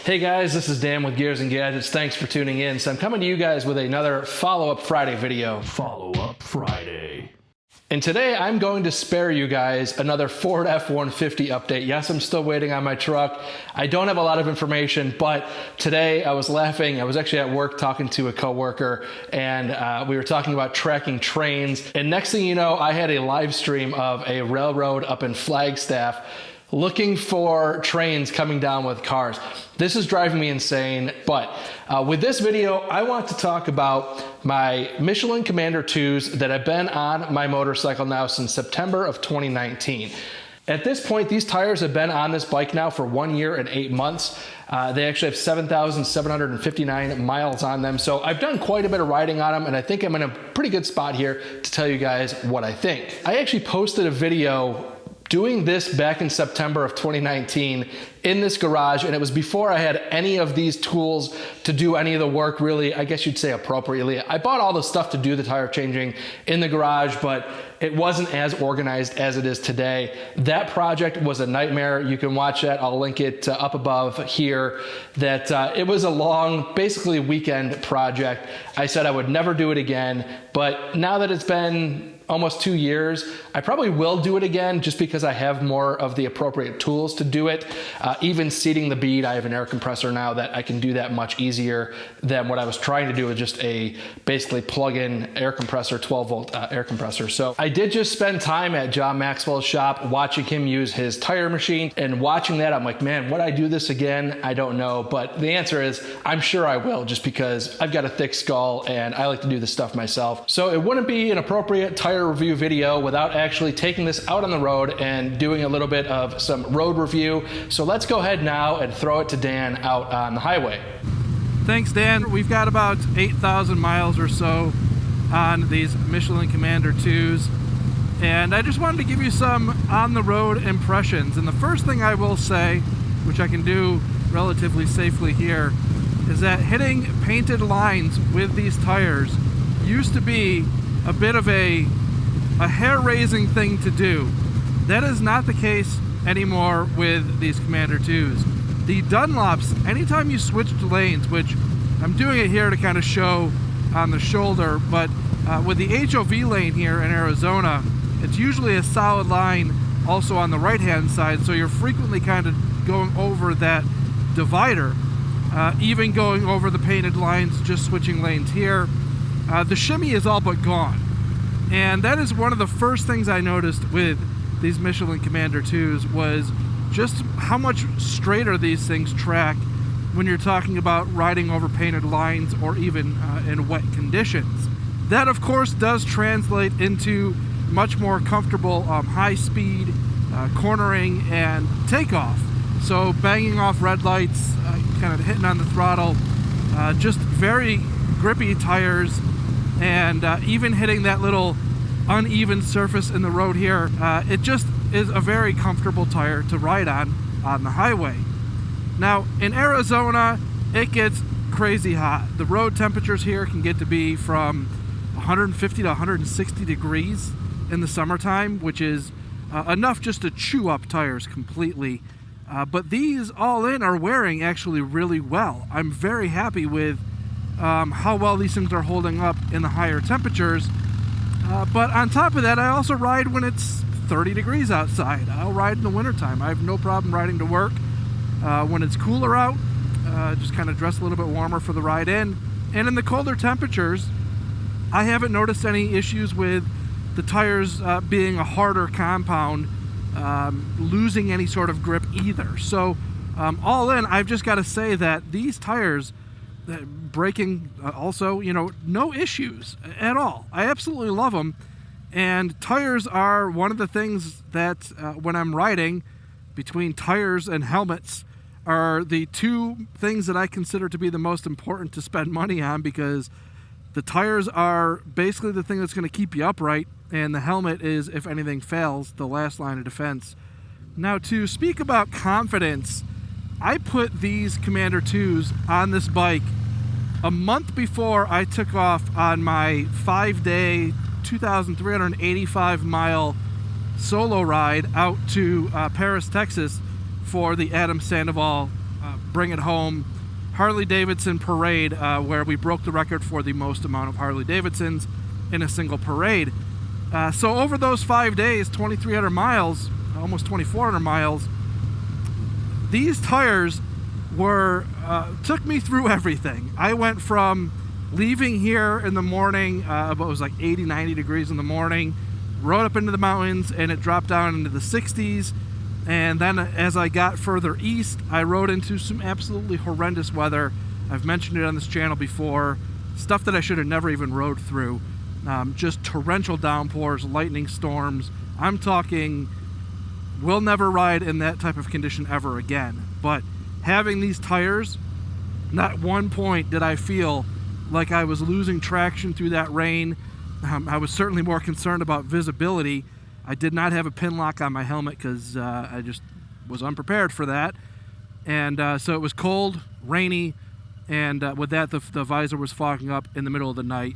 Hey guys, this is Dan with Gears and Gadgets. Thanks for tuning in. So I'm coming to you guys with another Follow-Up Friday video. Follow-Up Friday. And today I'm going to spare you guys another Ford F-150 update. Yes, I'm still waiting on my truck. I don't have a lot of information, but today I was laughing. I was actually at work talking to a coworker, and we were talking about tracking trains. And next thing you know, I had a live stream of a railroad up in Flagstaff looking for trains coming down with cars. This is driving me insane, but with this video, I want to talk about my Michelin Commander IIs that have been on my motorcycle now since September of 2019. At this point, these tires have been on this bike now for 1 year and 8 months. They actually have 7,759 miles on them. So I've done quite a bit of riding on them, and I think I'm in a pretty good spot here to tell you guys what I think. I actually posted a video doing this back in September of 2019 in this garage, and it was before I had any of these tools to do any of the work really, I guess you'd say appropriately. I bought all the stuff to do the tire changing in the garage, but it wasn't as organized as it is today. That project was a nightmare. You can watch that. I'll link it up above here. That it was a long, basically weekend project. I said I would never do it again, but now that it's been almost 2 years, I probably will do it again just because I have more of the appropriate tools to do it. Even seating the bead, I have an air compressor now that I can do that much easier than what I was trying to do with just a basically plug-in air compressor, 12 volt air compressor. So I did just spend time at John Maxwell's shop watching him use his tire machine, and watching that I'm like, man, would I do this again? I don't know, but the answer is I'm sure I will, just because I've got a thick skull and I like to do this stuff myself. So it wouldn't be an appropriate tire review video without actually taking this out on the road and doing a little bit of some road review. So let's go ahead now and throw it to Dan out on the highway. Thanks, Dan. We've got about 8,000 miles or so on these Michelin Commander IIs, and I just wanted to give you some on-the-road impressions. And the first thing I will say, which I can do relatively safely here, is that hitting painted lines with these tires used to be a bit of a hair-raising thing to do. That is not the case anymore with these Commander IIs. The Dunlops, anytime you switched lanes, which I'm doing it here to kind of show on the shoulder, but with the HOV lane here in Arizona, it's usually a solid line also on the right-hand side, so you're frequently kind of going over that divider, even going over the painted lines, just switching lanes here. The shimmy is all but gone. And that is one of the first things I noticed with these Michelin Commander IIs, was just how much straighter these things track when you're talking about riding over painted lines or even in wet conditions. That, of course, does translate into much more comfortable high speed cornering and takeoff. So banging off red lights, kind of hitting on the throttle, just very grippy tires. And even hitting that little uneven surface in the road here, it just is a very comfortable tire to ride on the highway. Now, in Arizona, it gets crazy hot. The road temperatures here can get to be from 150 to 160 degrees in the summertime, which is enough just to chew up tires completely. But these all in are wearing actually really well. I'm very happy with how well these things are holding up in the higher temperatures. But on top of that, I also ride when it's 30 degrees outside. I'll ride in the wintertime. I have no problem riding to work when it's cooler out. Just kind of dress a little bit warmer for the ride in. And in the colder temperatures, I haven't noticed any issues with the tires being a harder compound, losing any sort of grip either. So all in, I've just got to say that these tires, braking also, you know, no issues at all. I absolutely love them. And tires are one of the things that when I'm riding, between tires and helmets, are the two things that I consider to be the most important to spend money on, because the tires are basically the thing that's going to keep you upright, and the helmet is, if anything fails, the last line of defense. Now, to speak about confidence, I put these Commander IIs on this bike a month before I took off on my 5-day, 2,385 mile solo ride out to Paris, Texas for the Adam Sandoval bring it home Harley-Davidson parade, where we broke the record for the most amount of Harley-Davidsons in a single parade. So over those 5 days, 2,300 miles, almost 2,400 miles, these tires took me through everything. I went from leaving here in the morning, it was like 80, 90 degrees in the morning, rode up into the mountains, and it dropped down into the 60s. And then as I got further east, I rode into some absolutely horrendous weather. I've mentioned it on this channel before. Stuff that I should have never even rode through. Just torrential downpours, lightning storms. I'm talking, we'll never ride in that type of condition ever again. But having these tires, not one point did I feel like I was losing traction through that rain. I was certainly more concerned about visibility. I did not have a pin lock on my helmet because I just was unprepared for that. And so it was cold, rainy, and with that, the visor was fogging up in the middle of the night,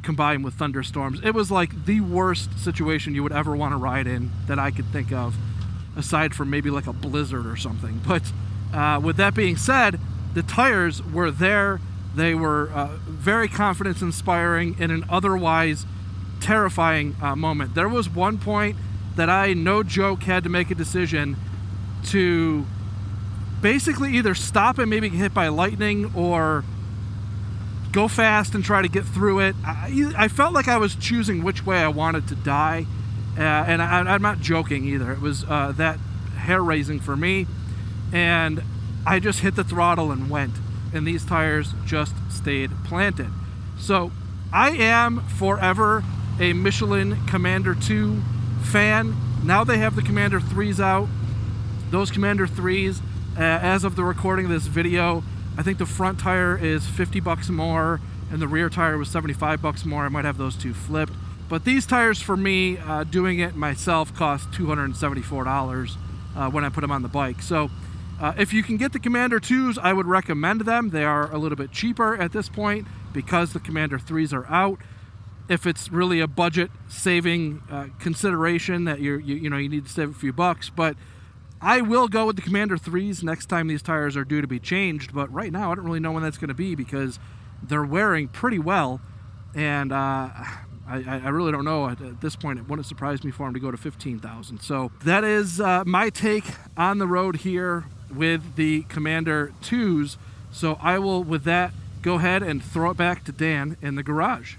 combined with thunderstorms. It was like the worst situation you would ever want to ride in that I could think of, aside from maybe like a blizzard or something. But with that being said, the tires were there. They were very confidence-inspiring in an otherwise terrifying moment. There was one point that I, no joke, had to make a decision to basically either stop and maybe get hit by lightning or go fast and try to get through it. I felt like I was choosing which way I wanted to die, and I'm not joking either. It was that hair-raising for me, and I just hit the throttle and went, and these tires just stayed planted. So I am forever a Michelin Commander II fan. Now they have the Commander 3s out. Those Commander 3s, as of the recording of this video, I think the front tire is $50 more and the rear tire was $75 more. I might have those two flipped. But these tires for me, doing it myself, cost $274 when I put them on the bike. So if you can get the Commander 2s, I would recommend them. They are a little bit cheaper at this point because the Commander 3s are out. If it's really a budget saving consideration that you need to save a few bucks, but I will go with the Commander 3s next time these tires are due to be changed. But right now I don't really know when that's going to be because they're wearing pretty well, and I really don't know. At this point, it wouldn't surprise me for them to go to 15,000. So that is my take on the road here with the Commander 2s. So I will, with that, go ahead and throw it back to Dan in the garage.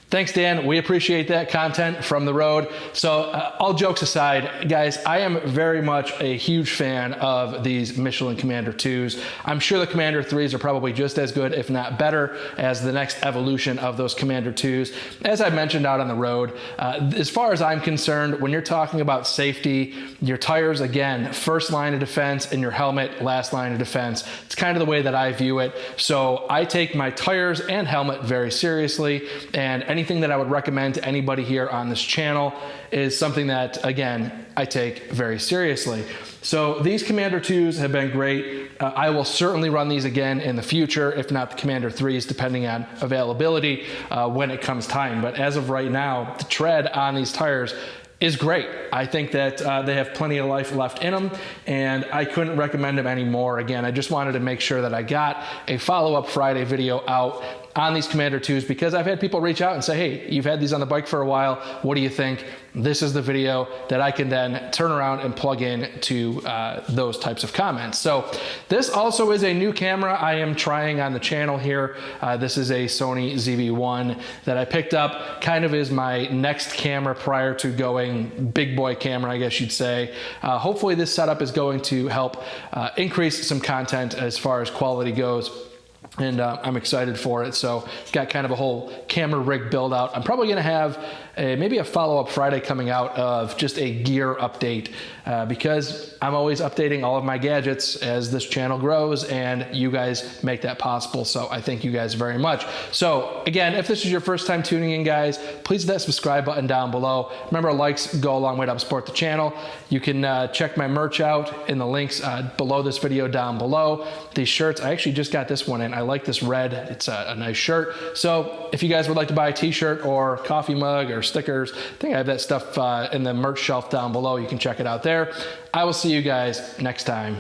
Thanks, Dan. We appreciate that content from the road. So all jokes aside, guys, I am very much a huge fan of these Michelin Commander 2s. I'm sure the Commander 3s are probably just as good, if not better, as the next evolution of those Commander 2s. As I mentioned out on the road, as far as I'm concerned, when you're talking about safety, your tires, again, first line of defense, and your helmet, last line of defense. It's kind of the way that I view it. So I take my tires and helmet very seriously, and anything that I would recommend to anybody here on this channel is something that, again, I take very seriously. So these Commander 2s have been great. I will certainly run these again in the future, if not the Commander 3s, depending on availability when it comes time. But as of right now, the tread on these tires is great. I think that they have plenty of life left in them, and I couldn't recommend them anymore. Again, I just wanted to make sure that I got a follow-up Friday video out on these Commander 2s because I've had people reach out and say, hey, you've had these on the bike for a while. What do you think? This is the video that I can then turn around and plug in to those types of comments. So this also is a new camera I am trying on the channel here. This is a Sony ZV-1 that I picked up, kind of is my next camera prior to going big boy camera, I guess you'd say. Hopefully this setup is going to help increase some content as far as quality goes. And I'm excited for it. So got kind of a whole camera rig build out. I'm probably going to have maybe a follow-up Friday coming out of just a gear update because I'm always updating all of my gadgets as this channel grows, and you guys make that possible. So I thank you guys very much. So again, if this is your first time tuning in, guys, please hit that subscribe button down below. Remember, likes go a long way to help support the channel. You can check my merch out in the links below this video down below. These shirts, I actually just got this one in. I like this red. It's a nice shirt. So if you guys would like to buy a t-shirt or coffee mug or stickers, I think I have that stuff in the merch shelf down below. You can check it out there. I will see you guys next time.